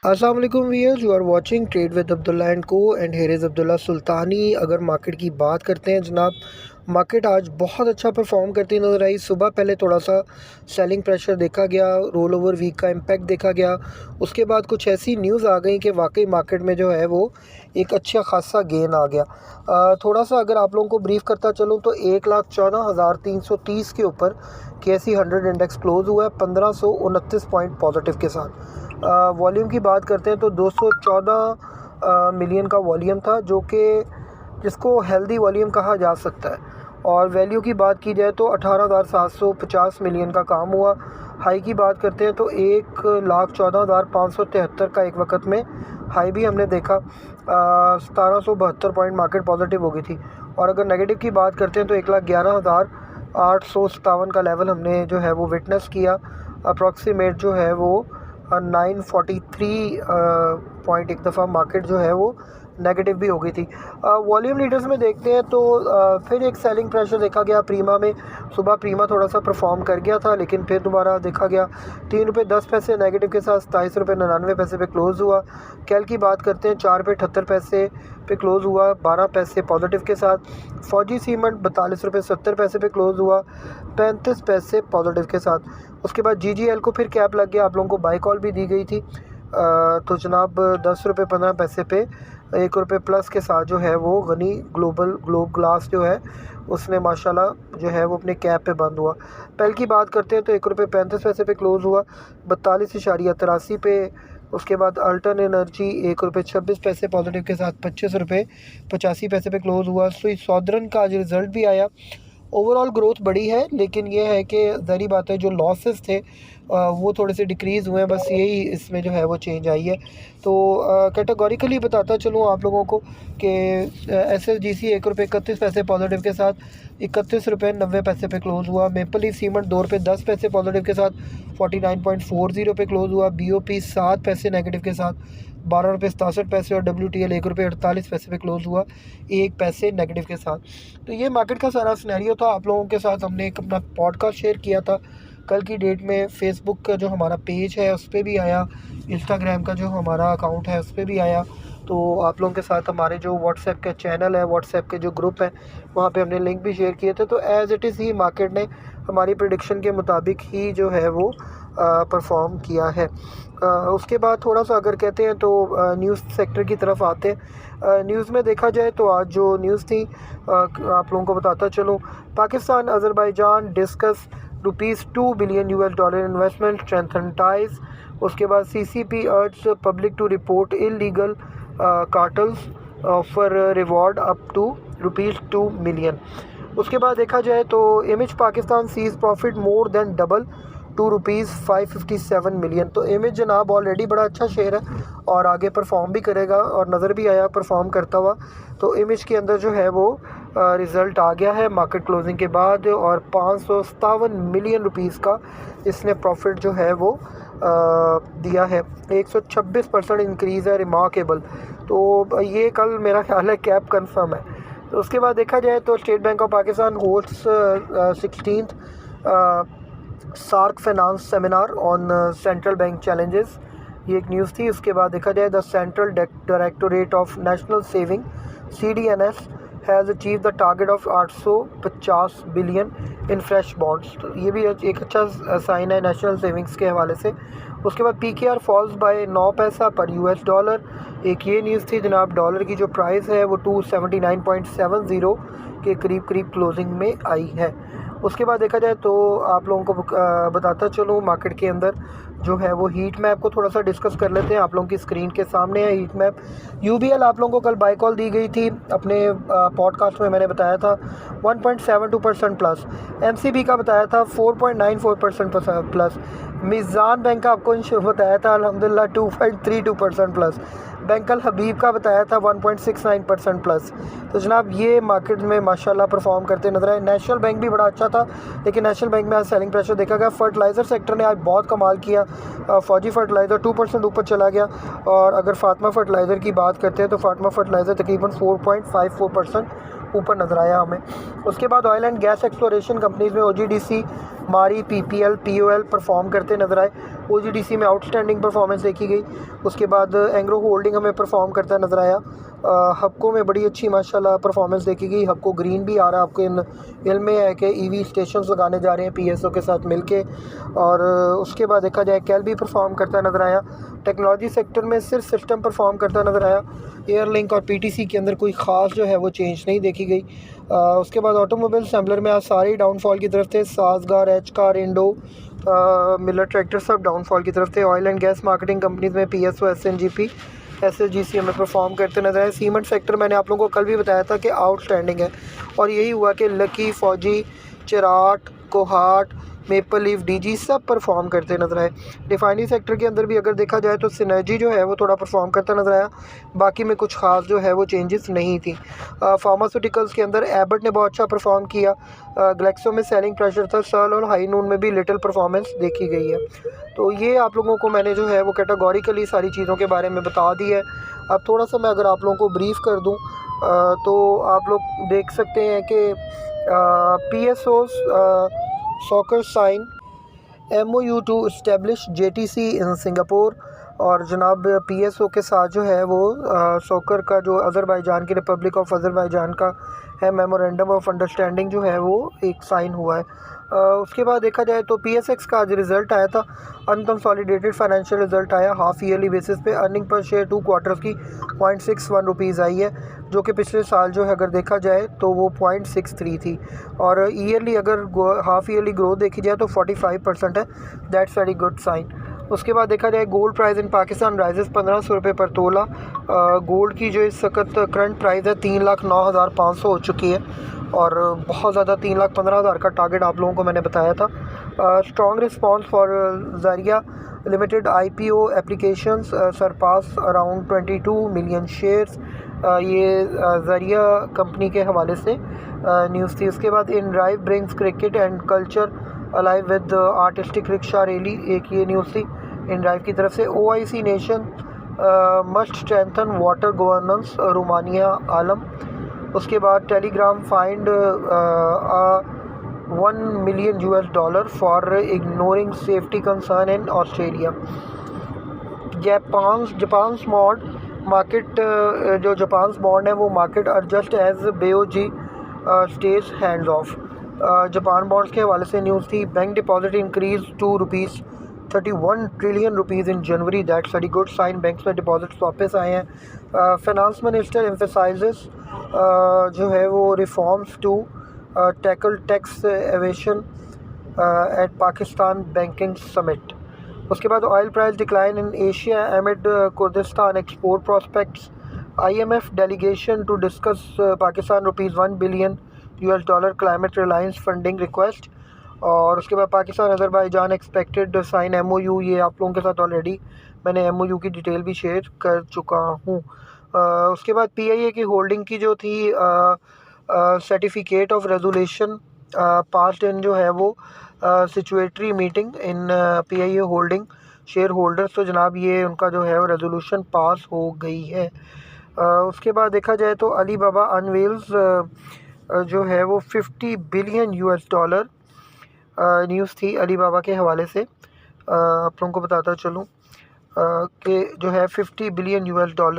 अस्सलाम वालेकुम viewers, you are watching trade with Abdullah and co and here is Abdullah Sultani. अगर market की बात करते हैं जनाब, मार्केट आज बहुत अच्छा परफॉर्म करती नज़र आई। सुबह पहले थोड़ा सा सेलिंग प्रेशर देखा गया, रोल ओवर वीक का इम्पैक्ट देखा गया। उसके बाद कुछ ऐसी न्यूज़ आ गई कि वाकई मार्केट में जो है वो एक अच्छा खासा गेन आ गया। थोड़ा सा अगर आप लोगों को ब्रीफ करता चलूँ तो 1,14,330 के ऊपर KSE 100 इंडेक्स क्लोज़ हुआ है 1529 पॉइंट पॉजिटिव के साथ। वॉल्यूम की बात करते हैं तो 214 मिलियन का वॉल्यूम था, जो कि जिसको हेल्दी वॉल्यूम कहा जा सकता है। और वैल्यू की बात की जाए तो 18,750 मिलियन का काम हुआ। हाई की बात करते हैं तो 1,14,573 का एक वक्त में हाई भी हमने देखा। 1772 पॉइंट मार्केट पॉजिटिव हो गई थी। और अगर नेगेटिव की बात करते हैं तो 1,11,857 का लेवल हमने जो है वो विटनेस किया। अप्रॉक्सीमेट जो है वो 943 पॉइंट एक दफ़ा मार्केट जो है वो नेगेटिव भी हो गई थी। वॉल्यूम लीडर्स में देखते हैं तो फिर एक सेलिंग प्रेशर देखा गया प्रीमा में। सुबह प्रीमा थोड़ा सा परफॉर्म कर गया था, लेकिन फिर दोबारा देखा गया ₹3.10 नेगेटिव के साथ ₹27.99 पे क्लोज़ हुआ। कैल की बात करते हैं ₹4.78 पे क्लोज़ हुआ, 12 पैसे पॉजिटिव के साथ। फौजी सीमेंट ₹42.70 पे क्लोज़ हुआ, 35 पैसे पॉजिटिव के साथ। उसके बाद GGL को फिर कैप लग गया, आप लोगों को बाई कॉल भी दी गई थी। तो जनाब ₹10.15 पे ₹1 प्लस के साथ जो है वो गनी ग्लोब ग्लास जो है उसने माशाल्लाह जो है वो अपने कैप पे बंद हुआ। पेल की बात करते हैं तो ₹1.35 पे क्लोज़ हुआ, 42.83 पे। उसके बाद अल्टन एनर्जी ₹1.26 पॉजिटिव के साथ ₹25.85 पे क्लोज़ हुआ। सुई सौदरन का आज रिज़ल्ट भी आया। ओवरऑल ग्रोथ बड़ी है, लेकिन ये है कि ज़ाहिर बात है जो लॉसेस थे वो थोड़े से डिक्रीज़ हुए हैं, बस यही इसमें जो है वो चेंज आई है। तो कैटेगोरिकली बताता चलूँ आप लोगों को कि SSGC ₹1.31 पॉजिटिव के साथ ₹31.90 पे क्लोज़ हुआ। मेपल लीफ सीमेंट ₹2.10 पॉजिटिव के साथ 49.40 पे क्लोज़ हुआ। BOP 7 पैसे नेगेटिव के साथ ₹12.67 और WTL ₹1.48 पे क्लोज़ हुआ, 1 पैसे नेगेटिव के साथ। तो ये मार्केट का सारा सिनेरियो था। आप लोगों के साथ हमने एक अपना पॉडकास्ट शेयर किया था कल की डेट में। फेसबुक का जो हमारा पेज है उस पर भी आया, इंस्टाग्राम का जो हमारा अकाउंट है उस पर भी आया। तो आप लोगों के साथ हमारे जो व्हाट्सएप का चैनल है, व्हाट्सएप के जो ग्रुप हैं, वहाँ पे हमने लिंक भी शेयर किए थे। तो as it is he market ने हमारी प्रेडिक्शन के मुताबिक ही जो है वो परफॉर्म किया है। उसके बाद थोड़ा सा अगर कहते हैं तो न्यूज़ सेक्टर की तरफ आते हैं। न्यूज़ में देखा जाए तो आज जो न्यूज़ थी आप लोगों को बताता चलूँ। Pakistan Azerbaijan discuss ₹2 billion investment strengthen ties. उसके बाद CCP urges public to report illegal cartels, offer reward up to ₹2 million. उसके बाद देखा जाए तो इमेज Pakistan sees profit more than double to ₹557 million. तो इमेज जनाब ऑलरेडी बड़ा अच्छा शेयर है और आगे परफॉर्म भी करेगा और नज़र भी आया परफॉर्म करता हुआ। तो इमेज के अंदर जो है वो रिज़ल्ट आ गया है मार्केट क्लोजिंग के बाद और ₹557 मिलियन का इसने प्रॉफिट जो है वो दिया है। 126% इंक्रीज़ है, रिमार्केबल। तो ये कल मेरा ख्याल है कैप कंफर्म है। तो उसके बाद देखा जाए तो State Bank of Pakistan holds 16th SAARC finance seminar on central bank challenges, ये एक न्यूज़ थी। उसके बाद देखा जाए the central directorate of national saving CDNS has achieve the target of 850 billion in fresh bonds. तो ये भी एक अच्छा साइन है नेशनल सेविंग्स के हवाले से। उसके बाद PKR फॉल्स बाय 9 पैसा पर $, एक ये न्यूज़ थी जनाब। डॉलर की जो प्राइस है वो 279.70 के करीब क्लोजिंग में आई है। उसके बाद देखा जाए तो आप लोगों को बताता चलूँ मार्केट के अंदर जो है वो हीट मैप को थोड़ा सा डिस्कस कर लेते हैं। आप लोगों की स्क्रीन के सामने है हीट मैप। UBL आप लोगों को कल बाई कॉल दी गई थी, अपने पॉडकास्ट में मैंने बताया था 1.72% प्लस। MCB का बताया था 4.94% प्लस। मीज़ान बैंक का आपको बताया था अल्हम्दुलिल्लाह 2.32% प्लस। बैंक अल हबीब का बताया था 1.69% प्लस। तो जनाब ये मार्केट में माशाल्लाह परफॉर्म करते नजर आए। नेशनल बैंक भी बड़ा अच्छा था, लेकिन नेशनल बैंक में आज सेलिंग प्रेशर देखा गया। फर्टिलाइज़र सेक्टर ने आज बहुत कमाल किया। फौजी फर्टिलाइज़र 2% ऊपर चला गया। और अगर फातिमा फर्टिलाइज़र की बात करते हैं तो फातिमा फर्टिलाइज़र तकरीबन 4.54% ऊपर नज़र आया हमें। उसके बाद oil and gas exploration companies में OGDC, मारी, PPL, POL परफॉर्म करते नज़र आए। OGDC में आउटस्टैंडिंग परफॉर्मेंस देखी गई। उसके बाद एंग्रो होल्डिंग हमें परफॉर्म करता नज़र आया। हबको में बड़ी अच्छी माशाल्लाह परफॉर्मेंस देखी गई। हबको ग्रीन भी आ रहा है, आपको इल्म में है कि EV स्टेशंस लगाने जा रहे हैं PSO के साथ मिलके। और उसके बाद देखा जाए कैल भी परफॉर्म करता नज़र आया। टेक्नोलॉजी सेक्टर में सिर्फ सिस्टम परफॉर्म करता नज़र आया। एयरलिंक और PTC के अंदर कोई ख़ास जो है वो चेंज नहीं देखी गई। उसके बाद ऑटोमोबाइल असेंबलर में आज सारे डाउनफॉल की तरफ थे। साजगार, एचकार, इंडो, मिलर ट्रैक्टर सब डाउनफॉल की तरफ थे। Oil and gas marketing companies में PSO, SNGP, SSGC हमें परफॉर्म करते नजर आए। सीमेंट सेक्टर मैंने आप लोगों को कल भी बताया था कि आउटस्टैंडिंग है, और यही हुआ कि लकी, फौजी, Cherat, Kohat, maple leaf, DG सब परफॉर्म करते नजर आए। रिफाइनरी सेक्टर के अंदर भी अगर देखा जाए तो सिनर्जी जो है वो थोड़ा परफॉर्म करता नजर आया। बाकी में कुछ खास जो है वो चेंजेस नहीं थी। फार्मास्यूटिकल्स के अंदर एबट ने बहुत अच्छा परफॉर्म किया। ग्लेक्सो में सेलिंग प्रेशर था। सर्ल और हाई नून में भी लिटिल परफॉर्मेंस देखी गई है। तो ये आप लोगों को मैंने जो है वो कैटेगोरिकली सारी चीज़ों के बारे में बता दी है। अब थोड़ा सा मैं अगर आप लोगों को ब्रीफ़ कर दूँ तो आप लोग देख सकते हैं कि PSOs soccer sign MOU to establish JTC in Singapore. और जनाब PSO के साथ जो है वो सॉकर का जो अज़रबैजान की रिपब्लिक ऑफ अज़रबैजान का है मेमोरेंडम ऑफ अंडरस्टैंडिंग जो है वो एक साइन हुआ है। उसके बाद देखा जाए तो PSX का आज रिज़ल्ट आया था। अनकंसोलिडेटेड फाइनेंशियल रिज़ल्ट आया हाफ़ ईयरली बेसिस पे। अर्निंग पर शेयर 2 क्वार्टर्स की 0.61 रुपीज़ आई है, जो कि पिछले साल जो है अगर देखा जाए तो वो 0.63 थी। और ईयरली अगर हाफ़ ईयरली ग्रोथ देखी जाए तो 45% है। That's very good sign. उसके बाद देखा जाए gold price in Pakistan rises 1500 रुपये पर तोला। गोल्ड की जो इस वक्त करंट प्राइस है 3,09,500 हो चुकी है, और बहुत ज़्यादा 3,15,000 का टारगेट आप लोगों को मैंने बताया था। Strong response for Zaria limited IPO applications surpass around 22 million shares. ये ज़रिया कंपनी के हवाले से न्यूज़ थी। उसके बाद in drive brings cricket and culture alive with artistic rickshaw rally, एक ये न्यूज़ थी इन ड्राइव की तरफ से। OIC nation must strengthen water governance रोमानिया आलम। उसके बाद Telegram fined $1 million for ignoring safety concern in Australia. Japan bond market, जो जापान बॉन्ड है वो market adjust as BOJ stays hands off. Japan bonds के हवाले से न्यूज़ थी। Bank deposit increase to ₹31 trillion in January. That's very good sign. Banks में deposits वापस आए हैं। फाइनेंस मिनिस्टर एम्फेसाइजेस जो है वो reforms to tackle tax evasion at Pakistan banking summit. उसके बाद oil price decline in Asia amid Kurdistan export prospects. IMF delegation to discuss Pakistan ₹1 billion climate reliance funding request. और उसके बाद Pakistan Azerbaijan expected sign MOU। ये आप लोगों के साथ ऑलरेडी मैंने MOU की डिटेल भी शेयर कर चुका हूँ। उसके बाद PIA की होल्डिंग की जो थी certificate of resolution passed in जो है वो statutory meeting in PIA holding share holders. तो जनाब ये उनका जो है वो रेजोल्यूशन पास हो गई है। उसके बाद देखा जाए तो अली बाबा अनवेल्स जो है वो $50 बिलियन न्यूज़ थी अली बाबा के हवाले से। आप लोगों को बताता चलूँ कि जो है $50 बिलियन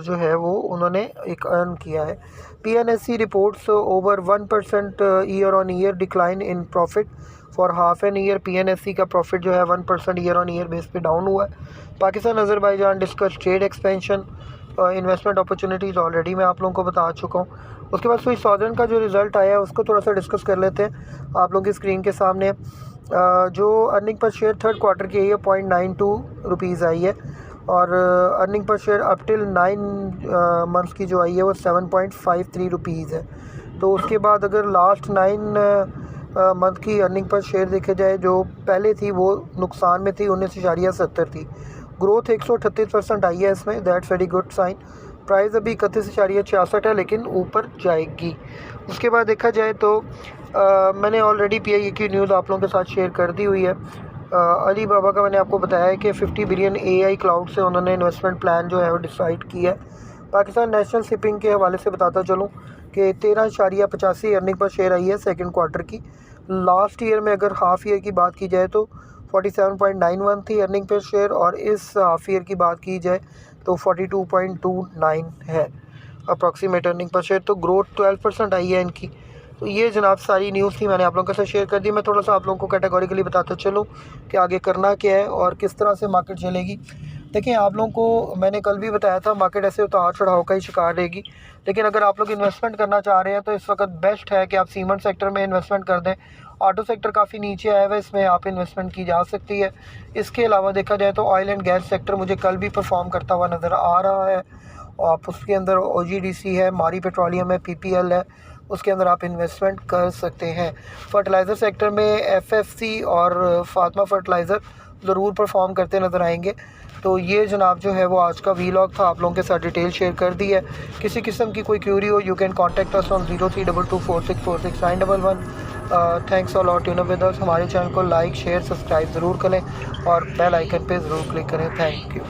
जो है वो उन्होंने एक अर्न किया है। PNSE reports over 1% year on year decline in profit for half an year. PNSE का प्रॉफिट जो है 1% ईयर ऑन ईयर बेस पे डाउन हुआ है। Pakistan Azerbaijan discuss trade expansion investment opportunities already मैं आप लोगों को बता चुका हूँ। उसके बाद स्विस सॉदर्न का जो रिज़ल्ट आया है उसको थोड़ा सा डिस्कस कर लेते हैं। आप लोगों की स्क्रीन के सामने जो earning per share third quarter की है 0.92 रुपीज़ आई है, और earning per share up till 9 months की जो आई है वो 7.53 रुपीज़ है। तो उसके बाद अगर लास्ट 9 मंथ की अर्निंग पर शेयर देखे जाए जो पहले थी वो नुकसान में थी, 19.70 थी। ग्रोथ 138% आई है इसमें। That's very good sign. Price अभी 31.66 है लेकिन ऊपर जाएगी। उसके बाद देखा जाए तो मैंने ऑलरेडी PIA की न्यूज़ आप लोगों के साथ शेयर कर दी हुई है। अली बाबा का मैंने आपको बताया है कि 50 बिलियन AI क्लाउड से उन्होंने इन्वेस्टमेंट प्लान जो है वो डिसाइड किया है। पाकिस्तान नेशनल शिपिंग के हवाले से बताता चलूँ कि 13.85 अर्निंग पर शेयर आई है सेकंड क्वार्टर की। लास्ट ईयर में अगर हाफ़ ईयर की बात की जाए तो 47.91 थी अर्निंग पर शेयर, और इस हाफ़ ईयर की बात की जाए तो 42.29 है अप्रॉक्सीमेट अर्निंग पर शेयर। तो ग्रोथ 12% आई है इनकी। तो ये जनाब सारी न्यूज़ थी, मैंने आप लोगों के साथ शेयर कर दी। मैं थोड़ा सा आप लोगों को कैटेगोरिकली बताता चलूँ कि आगे करना क्या है और किस तरह से मार्केट चलेगी। देखिए, आप लोगों को मैंने कल भी बताया था मार्केट ऐसे उतार चढ़ाव का ही शिकार रहेगी, लेकिन अगर आप लोग इन्वेस्टमेंट करना चाह रहे हैं तो इस वक्त बेस्ट है कि आप सीमेंट सेक्टर में इन्वेस्टमेंट कर दें। ऑटो सेक्टर काफ़ी नीचे आया हुआ है, इसमें आप इन्वेस्टमेंट की जा सकती है। इसके अलावा देखा जाए तो ऑयल एंड गैस सेक्टर मुझे कल भी परफॉर्म करता हुआ नज़र आ रहा है। आप उसके अंदर OGDC है, मारी पेट्रोलियम है, PPL है, उसके अंदर आप इन्वेस्टमेंट कर सकते हैं। फर्टिलाइज़र सेक्टर में FFC और फातिमा फर्टिलाइज़र ज़रूर परफॉर्म करते नज़र आएंगे। तो ये जनाब जो है वो आज का वीलॉग था, आप लोगों के साथ डिटेल शेयर कर दी है। किसी किस्म की कोई क्यूरी हो, you can contact us on 0322464691। Thanks a lot, tune up with us. हमारे चैनल को लाइक शेयर सब्सक्राइब ज़रूर करें और बेल आइकन पे ज़रूर क्लिक करें। Thank you.